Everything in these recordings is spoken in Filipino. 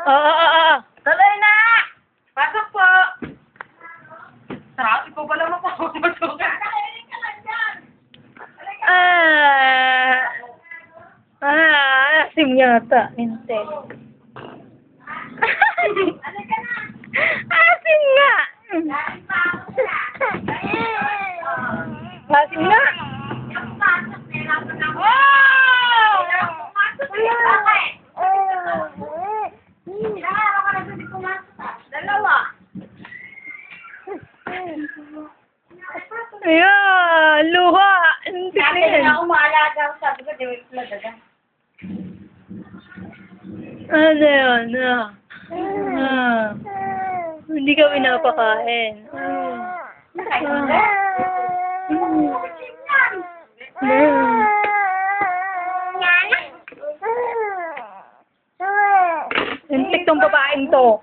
Oo. Tuloy na! Pasok po! Sarap, ikaw ba naman po? Masukan. Nakahiling ka lang dyan! Asim yata. Hindi. Ano ka na? Asim nga! Galing pa ako na. Asim nga! Yung pasok, nilapon ako. Kailangan pumasok eh. Bakit? Ilang araw ka na hindi pumasok ah? 2. Ayan, luha. Sabi niya ako maalaga ako. Sabi ko, di wait lang daga. Ano yun? Hindi ka pinapakain. Nakain ba? Intik tong babaeng to.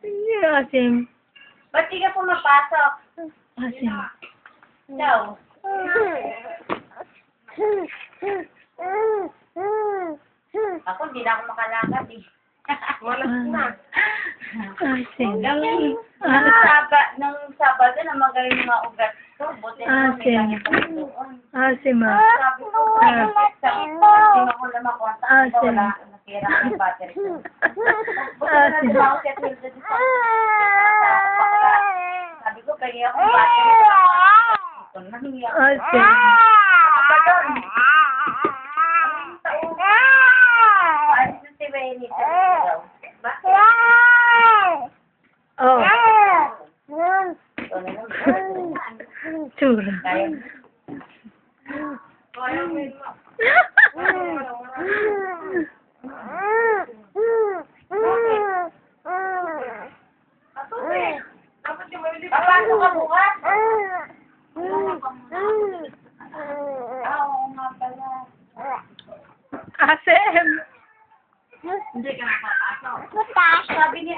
Hindi asim. Ba't di ka pumapasok? Asim. Daw. Ako, hindi na ako makalakad eh. Wala na. Asim. Nung Sabado na magaling mga ugat ko. Buti na may ganit ako doon. Asim Sabi ko, hindi ako na makontak. Asim. Wala, nasira ang battery ko. Buti na lang ako siya tilde dito. Sabi ko, kaya akong battery ko. Ito, nahingi ako. Asim. Apa doon? Alis na si Benny. Bakit? Oh. Ito na lang. Tsura. Kaya. Papasok ka bukas? Oo nga pala. Asim. Hindi ka nakapasok. Sabi ni